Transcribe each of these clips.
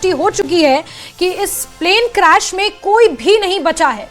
पुष्टि हो चुकी है कि इस प्लेन क्रैश में कोई भी नहीं बचा है।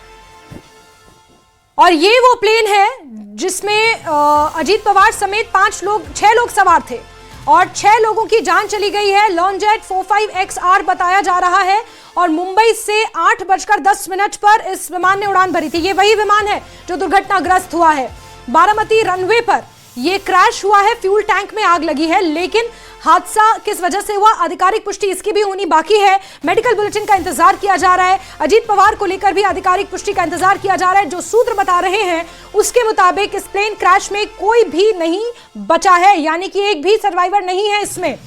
और ये वो प्लेन है जिसमें अजीत पवार समेत 6 लोग सवार थे और 6 लोगों की जान चली गई है। लॉन्जेट 45XR बताया जा रहा है और मुंबई से 8:10 पर इस विमान ने उड़ान भरी थी। ये वही विमान है जो दुर्घटनाग्रस्त हुआ है। बारामती रनवे पर यह क्रैश हुआ है, फ्यूल टैंक में आग लगी है, लेकिन हादसा किस वजह से हुआ आधिकारिक पुष्टि इसकी भी होनी बाकी है। मेडिकल बुलेटिन का इंतजार किया जा रहा है। अजीत पवार को लेकर भी आधिकारिक पुष्टि का इंतजार किया जा रहा है। जो सूत्र बता रहे हैं उसके मुताबिक इस प्लेन क्रैश में कोई भी नहीं बचा है, यानी कि एक भी सर्वाइवर नहीं है। इसमें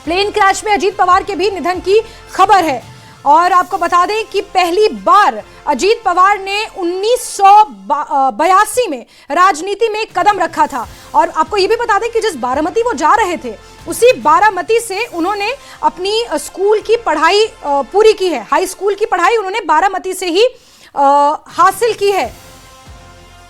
प्लेन क्रैश में अजीत पवार के भी निधन की खबर है। और आपको बता दें कि पहली बार अजीत पवार ने 1982 में राजनीति में कदम रखा था। और आपको यह भी बता दें कि जिस बारामती वो जा रहे थे उसी बारामती से उन्होंने अपनी स्कूल की पढ़ाई पूरी की है। हाई स्कूल की पढ़ाई उन्होंने बारामती से ही हासिल की है।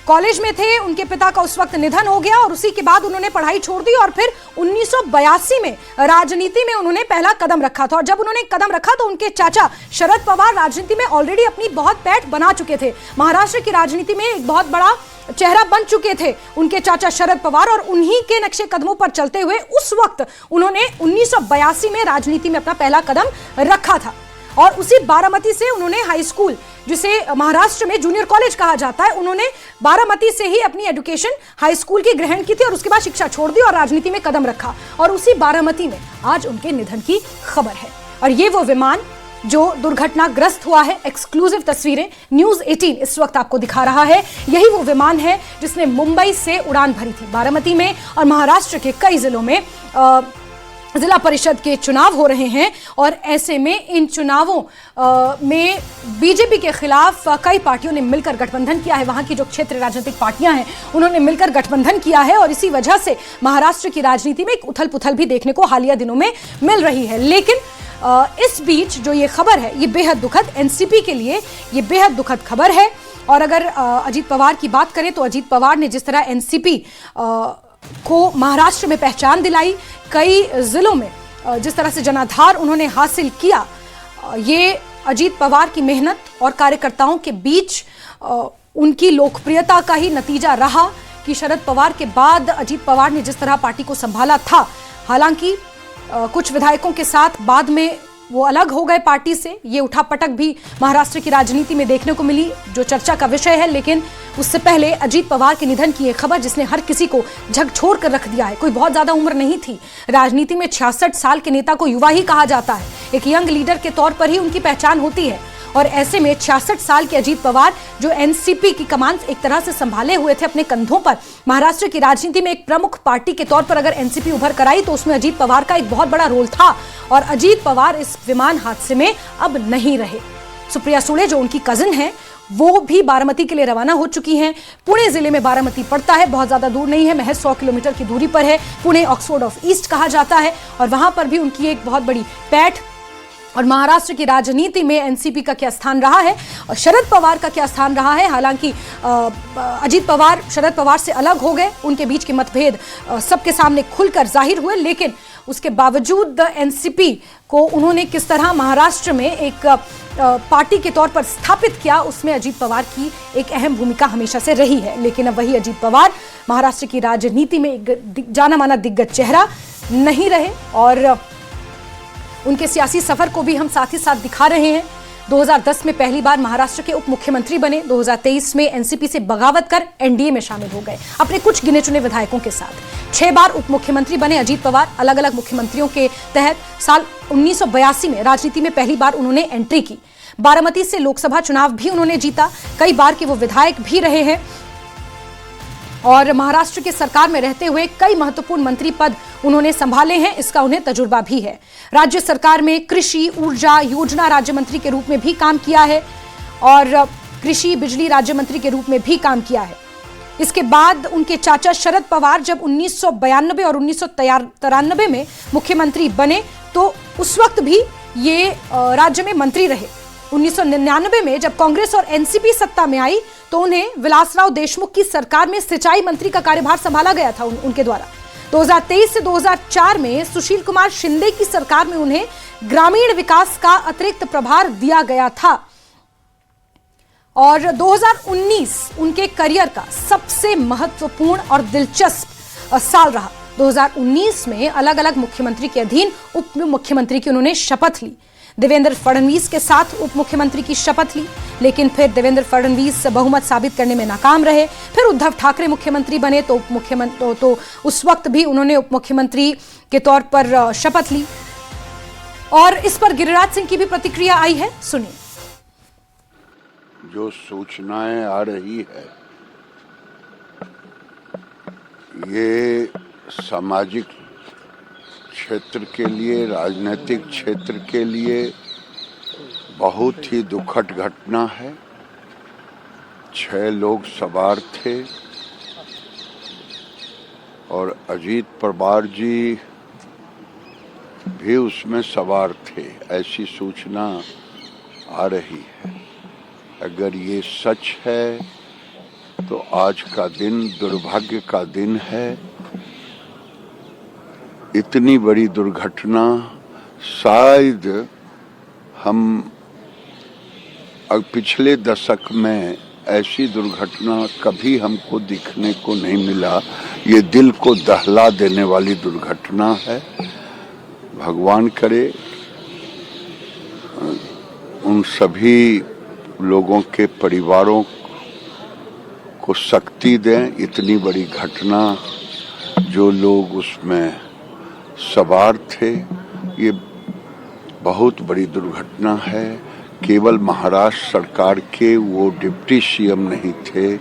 कॉलेज में थे, उनके पिता का उस वक्त निधन हो गया और उसी के बाद उन्होंने पढ़ाई छोड़ दी और फिर 1982 में राजनीति में उन्होंने पहला कदम रखा था। और जब उन्होंने कदम रखा तो उनके चाचा शरद पवार राजनीति में ऑलरेडी अपनी बहुत पैठ बना चुके थे। महाराष्ट्र की राजनीति में एक बहुत बड़ा चेहरा बन चुके थे उनके चाचा शरद पवार और उन्हीं के नक्शे कदमों पर चलते हुए उस वक्त उन्होंने 1982 में राजनीति में अपना पहला कदम रखा था। और उसी बारामती से उन्होंने हाई स्कूल, जिसे महाराष्ट्र में जूनियर कॉलेज कहा जाता है, उन्होंने बारामती से ही अपनी एजुकेशन हाई स्कूल की ग्रहण की थी और उसके बाद शिक्षा छोड़ दी और राजनीति में कदम रखा। और उसी बारामती में आज उनके निधन की खबर है। और ये वो विमान जो दुर्घटनाग्रस्त हुआ है। एक्सक्लूसिव तस्वीरें न्यूज़ 18 इस वक्त आपको दिखा रहा है। यही वो विमान है जिसने मुंबई से उड़ान भरी थी बारामती में। और महाराष्ट्र के कई जिलों में जिला परिषद के चुनाव हो रहे हैं और ऐसे में इन चुनावों में बीजेपी के खिलाफ कई पार्टियों ने मिलकर गठबंधन किया है। वहां की जो क्षेत्रीय राजनीतिक पार्टियां हैं उन्होंने मिलकर गठबंधन किया है और इसी वजह से महाराष्ट्र की राजनीति में एक उथल पुथल भी देखने को हालिया दिनों में मिल रही है। लेकिन इस बीच जो ये खबर है ये बेहद दुखद, एनसीपी के लिए ये बेहद दुखद खबर है। और अगर अजीत पवार की बात करें तो अजीत पवार ने जिस तरह एनसीपी को महाराष्ट्र में पहचान दिलाई, कई जिलों में जिस तरह से जनाधार उन्होंने हासिल किया, ये अजीत पवार की मेहनत और कार्यकर्ताओं के बीच उनकी लोकप्रियता का ही नतीजा रहा कि शरद पवार के बाद अजीत पवार ने जिस तरह पार्टी को संभाला था। हालांकि कुछ विधायकों के साथ बाद में वो अलग हो गए पार्टी से, ये उठापटक भी महाराष्ट्र की राजनीति में देखने को मिली जो चर्चा का विषय है। लेकिन उससे पहले अजीत पवार के निधन की एक खबर जिसने हर किसी को झकझोर कर रख दिया है। कोई बहुत ज्यादा उम्र नहीं थी, राजनीति में 66 साल के नेता को युवा ही कहा जाता है, एक यंग लीडर के तौर पर ही उनकी पहचान होती है। और ऐसे में 66 साल के अजीत पवार जो एनसीपी की कमान एक तरह से संभाले हुए थे अपने कंधों पर, महाराष्ट्र की राजनीति में एक प्रमुख पार्टी के तौर पर अगर एनसीपी उभर कर आई तो उसमें अजीत पवार का एक बहुत बड़ा रोल था। और अजीत पवार इस विमान हादसे में अब नहीं रहे। सुप्रिया सुळे जो उनकी कजिन है वो भी बारामती के लिए रवाना हो चुकी हैं। पुणे जिले में बारामती पड़ता है, बहुत ज्यादा दूर नहीं है, महज 100 किलोमीटर की दूरी पर है। पुणे ऑक्सफोर्ड ऑफ ईस्ट कहा जाता है और वहां पर भी उनकी एक बहुत बड़ी पैठ। और महाराष्ट्र की राजनीति में एनसीपी का क्या स्थान रहा है और शरद पवार का क्या स्थान रहा है। हालांकि अजीत पवार शरद पवार से अलग हो गए, उनके बीच के मतभेद सबके सामने खुलकर जाहिर हुए, लेकिन उसके बावजूद एनसीपी को उन्होंने किस तरह महाराष्ट्र में एक पार्टी के तौर पर स्थापित किया, उसमें अजीत पवार की एक अहम भूमिका हमेशा से रही है। लेकिन अब वही अजीत पवार महाराष्ट्र की राजनीति में एक जाना माना दिग्गज चेहरा नहीं रहे और उनके सियासी सफर को भी हम साथ ही साथ दिखा रहे हैं। 2010 में पहली बार महाराष्ट्र के उप मुख्यमंत्री बने, 2023 में एनसीपी से बगावत कर एनडीए में शामिल हो गए अपने कुछ गिने चुने विधायकों के साथ। 6 बार उप मुख्यमंत्री बने अजीत पवार, अलग अलग मुख्यमंत्रियों के तहत। साल 1982 में राजनीति में पहली बार उन्होंने एंट्री की। बारामती से लोकसभा चुनाव भी उन्होंने जीता, कई बार के वो विधायक भी रहे हैं और महाराष्ट्र के सरकार में रहते हुए कई महत्वपूर्ण मंत्री पद उन्होंने संभाले हैं, इसका उन्हें तजुर्बा भी है। राज्य सरकार में कृषि, ऊर्जा, योजना राज्य मंत्री के रूप में भी काम किया है और कृषि बिजली राज्य मंत्री के रूप में भी काम किया है। इसके बाद उनके चाचा शरद पवार जब 1992 और 1993 में मुख्यमंत्री बने तो उस वक्त भी ये राज्य में मंत्री रहे। 1999 में जब कांग्रेस और एनसीपी सत्ता में आई तो उन्हें विलासराव देशमुख की सरकार में सिंचाई मंत्री का कार्यभार संभाला गया था उनके द्वारा। 2023 से 2004 में सुशील कुमार शिंदे की सरकार में उन्हें ग्रामीण विकास का अतिरिक्त प्रभार दिया गया था और 2019 उनके करियर का सबसे महत्वपूर्ण और दिलचस्प साल रहा। 2019 में अलग अलग मुख्यमंत्री के अधीन उप मुख्यमंत्री की उन्होंने शपथ ली। देवेंद्र फडणवीस के साथ उप मुख्यमंत्री की शपथ ली, लेकिन फिर देवेंद्र फडणवीस बहुमत साबित करने में नाकाम रहे। फिर उद्धव ठाकरे मुख्यमंत्री बने तो उप मुख्यमंत्री तो उस वक्त भी उन्होंने उप मुख्यमंत्री के तौर पर शपथ ली और इस पर गिरिराज सिंह की भी प्रतिक्रिया आई है, सुनिए। जो सूचनाएं आ रही है ये सामाजिक क्षेत्र के लिए, राजनीतिक क्षेत्र के लिए बहुत ही दुखद घटना है। 6 लोग सवार थे और अजीत पवार जी भी उसमें सवार थे, ऐसी सूचना आ रही है। अगर ये सच है तो आज का दिन दुर्भाग्य का दिन है। इतनी बड़ी दुर्घटना शायद हम पिछले दशक में ऐसी दुर्घटना कभी हमको दिखने को नहीं मिला। ये दिल को दहला देने वाली दुर्घटना है। भगवान करे उन सभी लोगों के परिवारों को शक्ति दें। इतनी बड़ी घटना, जो लोग उसमें सवार थे, ये बहुत बड़ी दुर्घटना है। केवल महाराष्ट्र सरकार के वो डिप्टी सीएम नहीं थे,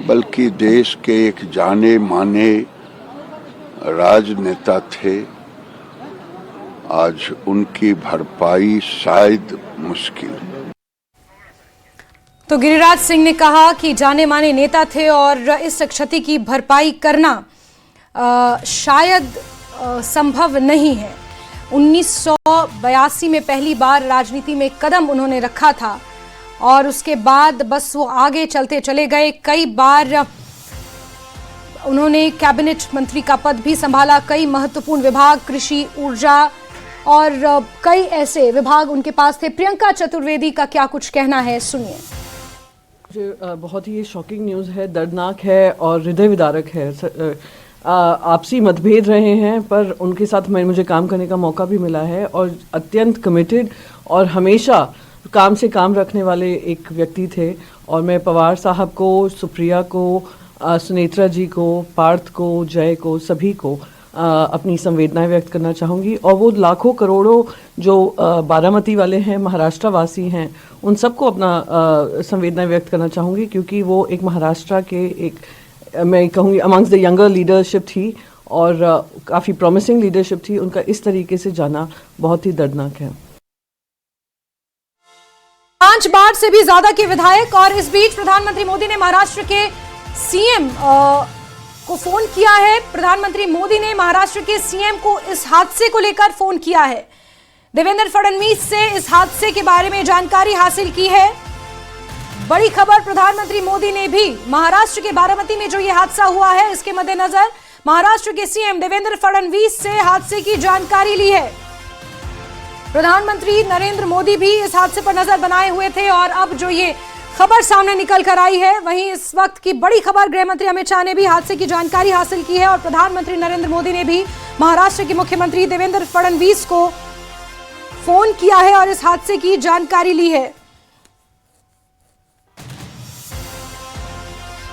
बल्कि देश के एक जाने माने राजनेता थे। आज उनकी भरपाई शायद मुश्किल। तो गिरिराज सिंह ने कहा कि जाने माने नेता थे और इस क्षति की भरपाई करना शायद संभव नहीं है। 1982 में पहली बार राजनीति में कदम उन्होंने रखा था और उसके बाद बस वो आगे चलते चले गए। कई बार उन्होंने कैबिनेट मंत्री का पद भी संभाला। कई महत्वपूर्ण विभाग, कृषि, ऊर्जा और कई ऐसे विभाग उनके पास थे। प्रियंका चतुर्वेदी का क्या कुछ कहना है, सुनिए। मुझे बहुत ही शॉकिंग न्यूज़ है, दर्दनाक है और हृदय विदारक है। आपसी मतभेद रहे हैं पर उनके साथ मुझे काम करने का मौका भी मिला है और अत्यंत कमिटेड और हमेशा काम से काम रखने वाले एक व्यक्ति थे। और मैं पवार साहब को, सुप्रिया को, सुनेत्रा जी को, पार्थ को, जय को, सभी को अपनी संवेदनाएं व्यक्त करना चाहूँगी। और वो लाखों करोड़ों जो बारामती वाले हैं, महाराष्ट्र वासी हैं, उन सबको अपना संवेदनाएं व्यक्त करना चाहूँगी, क्योंकि वो एक महाराष्ट्र के एक, मैं कहूँगी, अमंग्स द यंगर लीडरशिप थी और काफ़ी प्रॉमिसिंग लीडरशिप थी। उनका इस तरीके से जाना बहुत ही दर्दनाक है। 5 बार से भी ज्यादा के विधायक। और इस बीच प्रधानमंत्री मोदी ने महाराष्ट्र के सीएम को फोन किया है। प्रधानमंत्री मोदी ने महाराष्ट्र के सीएम को इस हादसे को लेकर फोन किया है। देवेंद्र फडणवीस से इस हादसे के बारे में जानकारी हासिल की है। बड़ी खबर, प्रधानमंत्री मोदी ने भी महाराष्ट्र के बारामती में जो यह हादसा हुआ है, इसके मद्देनजर महाराष्ट्र के सीएम देवेंद्र फडणवीस से हादसे की जानकारी ली है। प्रधानमंत्री नरेंद्र मोदी भी इस हादसे पर नजर बनाए हुए थे और अब जो ये खबर सामने निकल कर आई है, वहीं इस वक्त की बड़ी खबर, गृह मंत्री अमित शाह ने भी हादसे की जानकारी हासिल की है और प्रधानमंत्री नरेंद्र मोदी ने भी महाराष्ट्र के मुख्यमंत्री देवेंद्र फडणवीस को फोन किया है और इस हादसे की जानकारी ली है।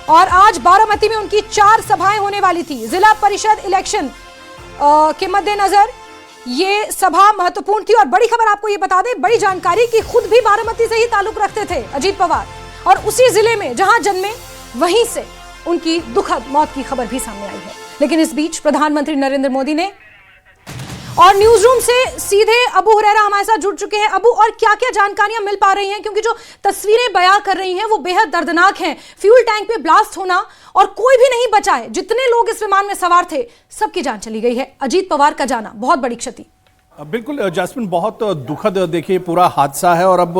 और आज बारामती में उनकी 4 सभाएं होने वाली थी। जिला परिषद इलेक्शन के मद्देनजर ये सभा महत्वपूर्ण थी। और बड़ी खबर आपको ये बता दें, बड़ी जानकारी कि खुद भी बारामती से ही ताल्लुक रखते थे अजीत पवार, और उसी जिले में जहां जन्मे वहीं से उनकी दुखद मौत की खबर भी सामने आई है। लेकिन इस बीच प्रधानमंत्री नरेंद्र मोदी ने, और न्यूज रूम से सीधे अबू हुरैरा हमारे साथ जुड़ चुके हैं। अबू, और क्या क्या जानकारियां मिल पा रही हैं, क्योंकि जो तस्वीरें बयां कर रही हैं वो बेहद दर्दनाक हैं। फ्यूल टैंक में ब्लास्ट होना और कोई भी नहीं बचा है। जितने लोग इस विमान में सवार थे सबकी जान चली गई है। अजीत पवार का जाना बहुत बड़ी क्षति। बिल्कुल जैस्मिन, बहुत दुखद देखिए पूरा हादसा है। और अब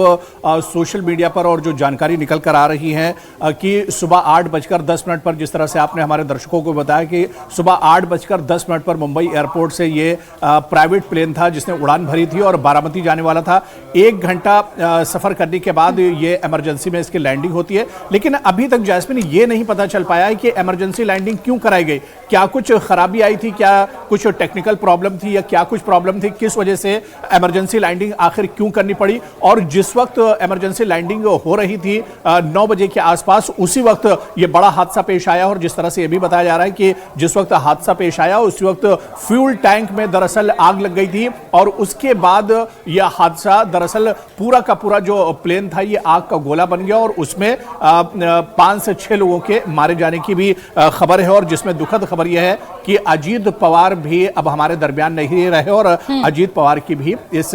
सोशल मीडिया पर और जो जानकारी निकल कर आ रही है कि सुबह 8:10 पर, जिस तरह से आपने हमारे दर्शकों को बताया कि सुबह 8:10 पर मुंबई एयरपोर्ट से ये प्राइवेट प्लेन था जिसने उड़ान भरी थी और बारामती जाने वाला था। 1 घंटा सफर करने के बाद ये इमरजेंसी में इसकी लैंडिंग होती है। लेकिन अभी तक जैस्मिन ये नहीं पता चल पाया है कि इमरजेंसी लैंडिंग क्यों कराई गई। क्या कुछ खराबी आई थी, क्या कुछ टेक्निकल प्रॉब्लम थी, या क्या कुछ प्रॉब्लम थी, किस वजह से इमरजेंसी लैंडिंग आखिर क्यों करनी पड़ी। और जिस वक्त इमरजेंसी लैंडिंग हो रही थी 9 बजे के आसपास, उसी वक्त ये बड़ा हादसा पेश आया। और जिस तरह से ये भी बताया जा रहा है कि जिस वक्त हादसा पेश आया उसी वक्त फ्यूल टैंक में दरअसल आग लग गई थी और उसके बाद यह हादसा, दरअसल पूरा का पूरा जो प्लेन था ये आग का गोला बन गया और उसमें 5 से 6 लोगों के मारे जाने की भी खबर है। और जिसमें दुखद खबर यह है कि अजीत पवार भी अब हमारे दरमियान नहीं रहे और अजीत पवार की भी इस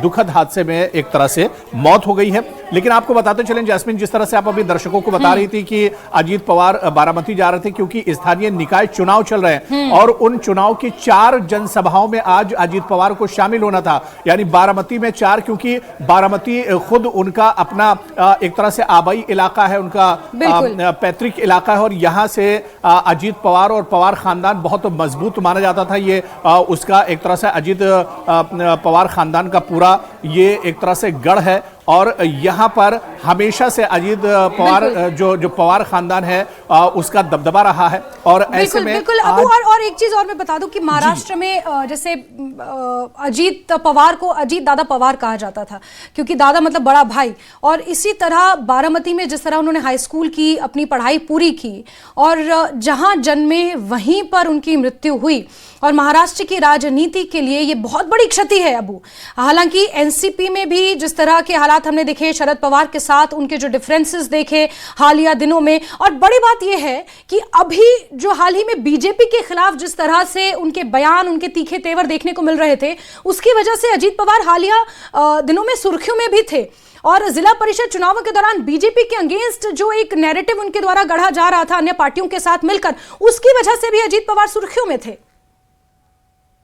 दुखद हादसे में एक तरह से मौत हो गई है। लेकिन आपको बताते चलें जैस्मिन, जिस तरह से आप अभी दर्शकों को बता रही थी कि अजीत पवार बारामती जा रहे थे क्योंकि स्थानीय निकाय चुनाव चल रहे हैं और उन चुनाव की 4 जनसभाओं में आज अजीत पवार को शामिल होना था। यानी बारामती में 4, क्योंकि बारामती खुद उनका अपना एक तरह से आबाई इलाका है, उनका पैतृक इलाका है और यहां से अजीत पवार और पवार खानदान बहुत मजबूत माना जाता था। ये उसका एक तरह से अजीत पवार खानदान का पूरा ये एक तरह से गढ़ है और यहाँ पर हमेशा से अजीत पवार जो पवार खानदान है उसका दबदबा रहा है। और ऐसे में बिल्कुल अबू, और एक चीज और मैं बता दूं कि महाराष्ट्र में जैसे अजीत पवार को अजीत दादा पवार कहा जाता था क्योंकि दादा मतलब बड़ा भाई। और इसी तरह बारामती में जिस तरह उन्होंने हाई स्कूल की अपनी पढ़ाई पूरी की और जहां जन्मे वहीं पर उनकी मृत्यु हुई। और महाराष्ट्र की राजनीति के लिए ये बहुत बड़ी क्षति है अबू। हालांकि एनसीपी में भी जिस तरह के हालात हमने देखे शरद पवार के साथ, उनके जो डिफरेंसेस देखे हालिया दिनों में, और बड़ी बात यह है कि अभी जो हाल ही में बीजेपी के खिलाफ जिस तरह से उनके बयान, उनके तीखे तेवर देखने को मिल रहे थे, उसकी वजह से अजीत पवार हालिया दिनों में सुर्खियों में भी थे। और जिला परिषद चुनावों के दौरान बीजेपी के अगेंस्ट जो एक नैरेटिव उनके द्वारा गढ़ा जा रहा था अन्य पार्टियों के साथ मिलकर, उसकी वजह से भी अजीत पवार सुर्खियों में थे।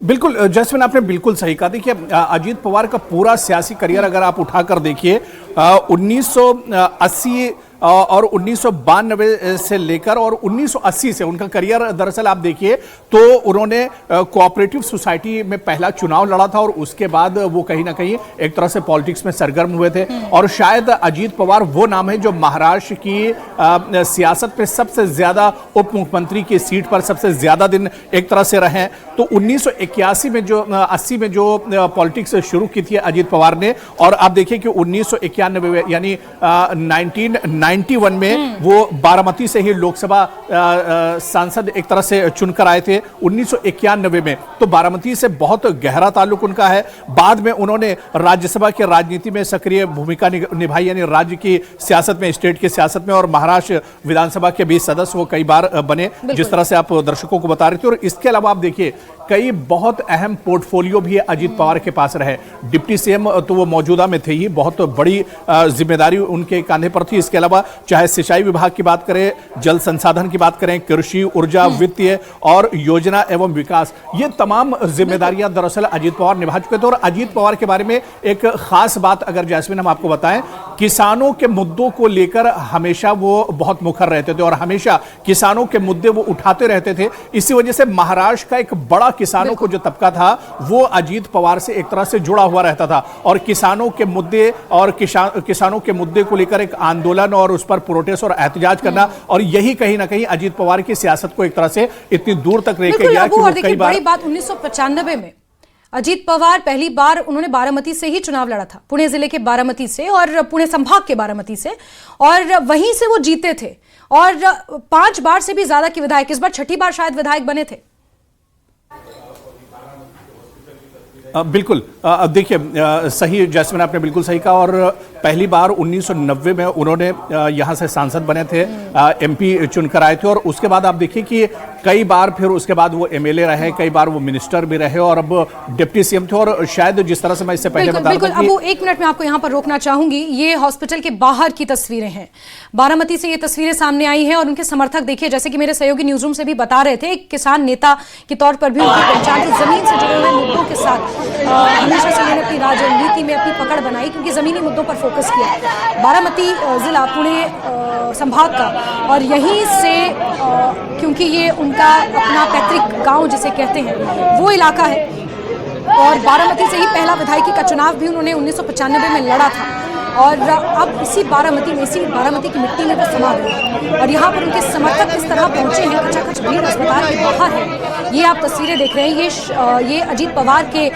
बिल्कुल जैस्मिन, आपने बिल्कुल सही कहा। देखिए अजीत पवार का पूरा सियासी करियर अगर आप उठाकर देखिए 1980 और 1992 से लेकर और 1980 से उनका करियर दरअसल आप देखिए तो उन्होंने कोऑपरेटिव सोसाइटी में पहला चुनाव लड़ा था और उसके बाद वो कहीं ना कहीं एक तरह से पॉलिटिक्स में सरगर्म हुए थे। और शायद अजीत पवार वो नाम है जो महाराष्ट्र की सियासत में सबसे ज्यादा उप मुख्यमंत्री की सीट पर सबसे ज्यादा दिन एक तरह से रहे। तो 1981 में जो 80 में जो पॉलिटिक्स शुरू की थी अजीत पवार ने, और आप देखिए कि 1991 यानी 1991 में वो बारामती से ही लोकसभा सांसद एक तरह से चुनकर आए थे 1991 में। तो बारामती से बहुत गहरा ताल्लुक उनका है। बाद में उन्होंने राज्यसभा की राजनीति में सक्रिय भूमिका निभाई, यानी राज्य की सियासत में, स्टेट की सियासत में, और महाराष्ट्र विधानसभा के भी सदस्य वो कई बार बने, जिस तरह से आप दर्शकों को बता रहे थे। और इसके अलावा आप देखिए कई बहुत अहम पोर्टफोलियो भी अजीत पवार के पास रहे। डिप्टी सीएम तो वो मौजूदा में थे ही, बहुत बड़ी जिम्मेदारी उनके कंधे पर थी। इसके अलावा चाहे सिंचाई विभाग की बात करें, जल संसाधन की बात करें, कृषि, ऊर्जा, वित्तीय और योजना एवं विकास, ये तमाम जिम्मेदारियां दरअसल अजीत पवार निभा चुके थे। और अजीत पवार के बारे में एक खास बात अगर जैस्मिन हम आपको बताएं, किसानों के मुद्दों को लेकर हमेशा वो बहुत मुखर रहते थे और हमेशा किसानों के मुद्दे वो उठाते रहते थे। इसी वजह से महाराष्ट्र का एक बड़ा किसानों को जो तबका था वो अजीत पवार से एक तरह से जुड़ा हुआ रहता था और किसानों के मुद्दे और किसानों के मुद्दे को लेकर एक आंदोलन और उस पर प्रोटेस्ट और एहतजाज करना, और यही कहीं ना कहीं अजीत पवार की सियासत को एक तरह से इतनी दूर तक लेके गया कि वो कई बार। बड़ी बात 1995 में अजीत पवार पहली बार उन्होंने बारामती से ही चुनाव लड़ा था, पुणे जिले के बारामती से और पुणे संभाग के बारामती से, और वहीं से वो जीते थे और 5 बार से भी ज्यादा की विधायक, इस बार 6ठी बार शायद विधायक बने थे। बिल्कुल देखिए सही जैस्मिन, आपने बिल्कुल सही कहा। और पहली बार 1990 में उन्होंने यहाँ से सांसद बने थे, एमपी चुनकर आए थे, और उसके बाद आप देखिए कि कई बार फिर उसके बाद वो एमएलए रहे, कई बार वो मिनिस्टर भी रहे और अब डिप्टी सीएम थे। और शायद जिस तरह से मैं इससे पहले बता रहा था, अब वो 1 मिनट में आपको यहाँ पर रोकना चाहूंगी। ये हॉस्पिटल के बाहर की तस्वीरें हैं, बारामती से ये तस्वीरें सामने आई हैं और उनके समर्थक देखिए, जैसे कि मेरे सहयोगी न्यूज रूम से भी बता रहे थे, एक किसान नेता के तौर पर भी उनकी पहचान थी। जमीन से जुड़े हुए मुद्दों के साथ हमेशा से उन्होंने अपनी राजनीति में अपनी पकड़ बनाई, क्योंकि जमीनी मुद्दों पर फोकस किया। बारामती जिला पुणे संभाग का, और यहीं से क्योंकि ये उनका अपना पैतृक गांव जिसे कहते हैं वो इलाका है, और बारामती से ही पहला विधायकी का चुनाव भी उन्होंने 1995 में लड़ा था, और अब इसी बारामती में, इसी बारामती की मिट्टी में वो समा गए। और यहाँ पर उनके समर्थक किस तरह पहुंचे हैं, खचाखच भीड़ अस्पताल के बाहर है। ये आप तस्वीरें देख रहे हैं, ये अजीत पवार के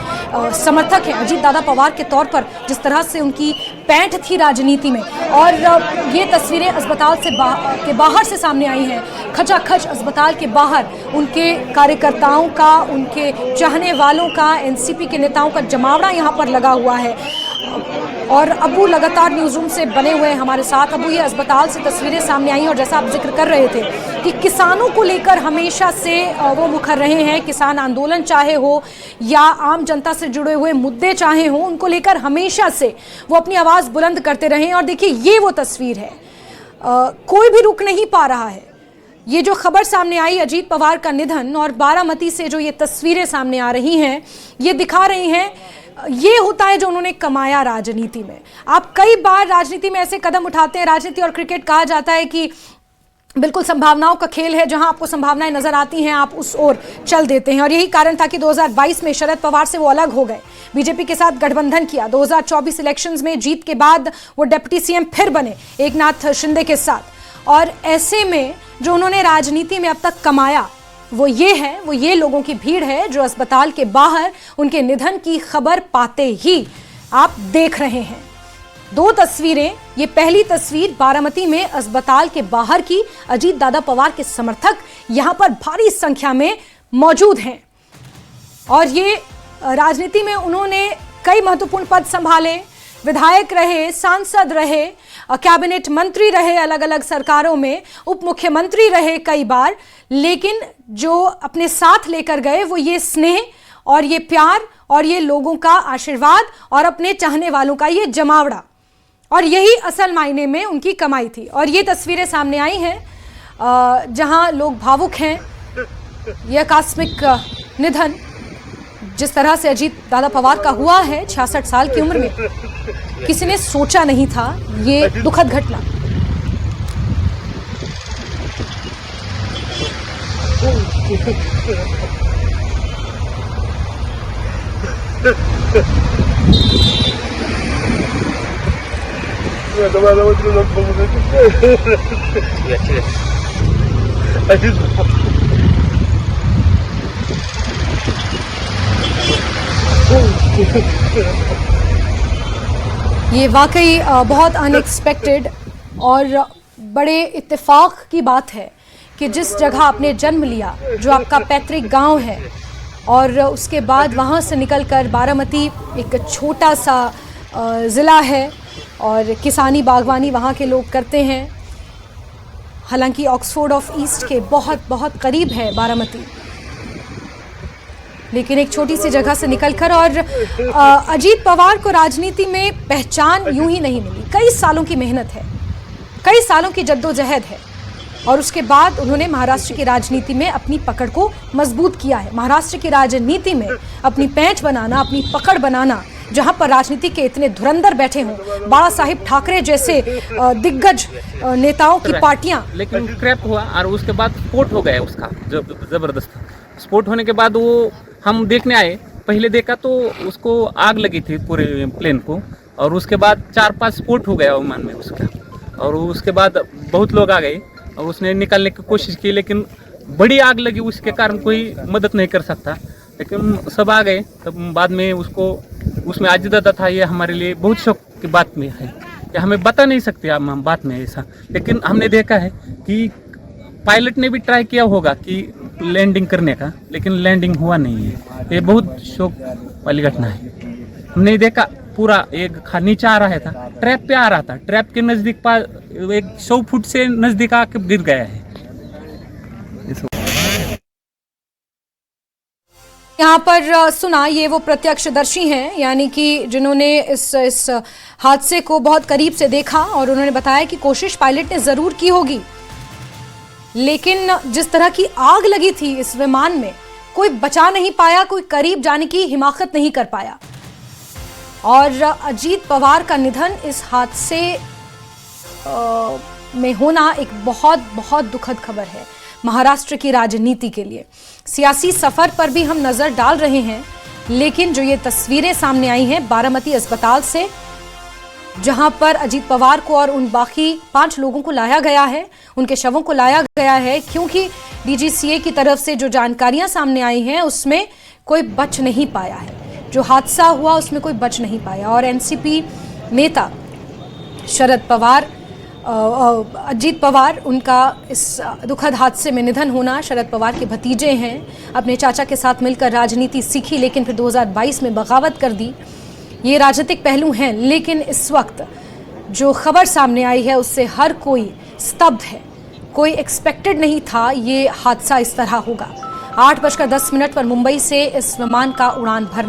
समर्थक हैं, अजीत दादा पवार के तौर पर जिस तरह से उनकी पैंठ थी राजनीति में। और ये तस्वीरें अस्पताल से के बाहर से सामने आई हैं, खचाखच अस्पताल के बाहर उनके कार्यकर्ताओं का, उनके चाहने वालों का, एनसीपी के नेताओं का जमावड़ा यहाँ पर लगा हुआ है। और अबू लगातार न्यूज रूम से बने हुए हैं हमारे साथ। अबू, ये अस्पताल से तस्वीरें सामने आई, और जैसा आप जिक्र कर रहे थे कि किसानों को लेकर हमेशा से वो मुखर रहे हैं, किसान आंदोलन चाहे हो या आम जनता से जुड़े हुए मुद्दे चाहे हो, उनको लेकर हमेशा से वो अपनी आवाज़ बुलंद करते रहे हैं। और देखिए, ये वो तस्वीर है, कोई भी रुक नहीं पा रहा है। ये जो खबर सामने आई अजीत पवार का निधन, और बारामती से जो ये तस्वीरें सामने आ रही हैं, ये दिखा रही हैं ये होता है जो उन्होंने कमाया राजनीति में। आप कई बार राजनीति में ऐसे कदम उठाते हैं, राजनीति और क्रिकेट कहा जाता है कि बिल्कुल संभावनाओं का खेल है, जहां आपको संभावनाएं नजर आती हैं आप उस ओर चल देते हैं। और यही कारण था कि 2022 में शरद पवार से वो अलग हो गए, बीजेपी के साथ गठबंधन किया। 2024 इलेक्शंस में जीत के बाद वो डिप्टी सीएम फिर बने एकनाथ शिंदे के साथ। और ऐसे में जो उन्होंने राजनीति में अब तक कमाया वो ये है, वो ये लोगों की भीड़ है जो अस्पताल के बाहर उनके निधन की खबर पाते ही आप देख रहे हैं। 2 तस्वीरें, ये पहली तस्वीर बारामती में अस्पताल के बाहर की, अजीत दादा पवार के समर्थक यहां पर भारी संख्या में मौजूद हैं, और ये राजनीति में उन्होंने कई महत्वपूर्ण पद संभाले, विधायक रहे, सांसद रहे, कैबिनेट मंत्री रहे अलग अलग सरकारों में, उप मुख्यमंत्री रहे कई बार, लेकिन जो अपने साथ लेकर गए वो ये स्नेह और ये प्यार और ये लोगों का आशीर्वाद और अपने चाहने वालों का ये जमावड़ा, और यही असल मायने में उनकी कमाई थी। और ये तस्वीरें सामने आई हैं जहां लोग भावुक हैं। यह आकस्मिक निधन जिस तरह से अजीत दादा पवार का हुआ है 66 साल की उम्र में, किसी ने सोचा नहीं था ये दुखद घटना। ये वाकई बहुत अनएक्सपेक्टेड और बड़े इत्तेफाक की बात है कि जिस जगह आपने जन्म लिया, जो आपका पैतृक गांव है, और उसके बाद वहां से निकलकर बारामती एक छोटा सा ज़िला है और किसानी बागवानी वहां के लोग करते हैं। हालांकि ऑक्सफोर्ड ऑफ ईस्ट के बहुत बहुत करीब है बारामती, लेकिन एक छोटी सी जगह से निकलकर, और अजीत पवार को राजनीति में पहचान यूं ही नहीं मिली। कई सालों की मेहनत है, कई सालों की जद्दोजहद है, और उसके बाद उन्होंने महाराष्ट्र की राजनीति में अपनी पकड़ को मजबूत किया है। महाराष्ट्र की राजनीति में अपनी पैंच बनाना, अपनी पकड़ बनाना, जहां पर राजनीति के इतने धुरंधर बैठे हों, बाला साहिब ठाकरे जैसे दिग्गज नेताओं की पार्टियां, लेकिन क्रैप हुआ और उसके बाद स्फोट हो गया उसका जबरदस्त। स्फोट होने के बाद वो हम देखने आए, पहले देखा तो उसको आग लगी थी पूरे प्लेन को, और उसके बाद 4-5 स्फोट हो गया विमान में उसका, और उसके बाद बहुत लोग आ गए और उसने निकालने की कोशिश की, लेकिन बड़ी आग लगी, उसके कारण कोई मदद नहीं कर सकता, लेकिन सब आ गए। तब बाद में उसको उसमें अजीत दादा था, ये हमारे लिए बहुत शौक की बात में है कि हमें बता नहीं सकते हम बात में ऐसा, लेकिन हमने देखा है कि पायलट ने भी ट्राई किया होगा कि लैंडिंग करने का, लेकिन लैंडिंग हुआ नहीं है। ये बहुत शौक वाली घटना है। हमने देखा पूरा एक नीचे आ रहा था, ट्रैप पे आ रहा था, ट्रैप के नजदीक पास एक 100 फुट से नजदीक आके गिर गया है। यहाँ पर सुना, ये वो प्रत्यक्षदर्शी हैं, यानी कि जिन्होंने इस हादसे को बहुत करीब से देखा, और उन्होंने बताया कि कोशिश पायलट ने जरूर की होगी, लेकिन जिस तरह की आग लगी थी इस विमान में, कोई बचा नहीं पाया, कोई करीब जाने की हिमाकत नहीं कर पाया। और अजीत पवार का निधन इस हादसे में होना एक बहुत बहुत दुखद खबर है महाराष्ट्र की राजनीति के लिए। सियासी सफर पर भी हम नजर डाल रहे हैं, लेकिन जो ये तस्वीरें सामने आई हैं बारामती अस्पताल से, जहां पर अजीत पवार को और उन बाकी 5 लोगों को लाया गया है, उनके शवों को लाया गया है, क्योंकि डीजीसीए की तरफ से जो जानकारियां सामने आई हैं उसमें कोई बच नहीं पाया है। जो हादसा हुआ उसमें कोई बच नहीं पाया। और एनसीपी नेता शरद पवार, अजीत पवार, उनका इस दुखद हादसे में निधन होना, शरद पवार के भतीजे हैं, अपने चाचा के साथ मिलकर राजनीति सीखी लेकिन फिर 2022 में बगावत कर दी। ये राजनीतिक पहलू हैं, लेकिन इस वक्त जो खबर सामने आई है उससे हर कोई स्तब्ध है। कोई एक्सपेक्टेड नहीं था ये हादसा इस तरह होगा। 8:10 पर मुंबई से इस विमान का उड़ान भरना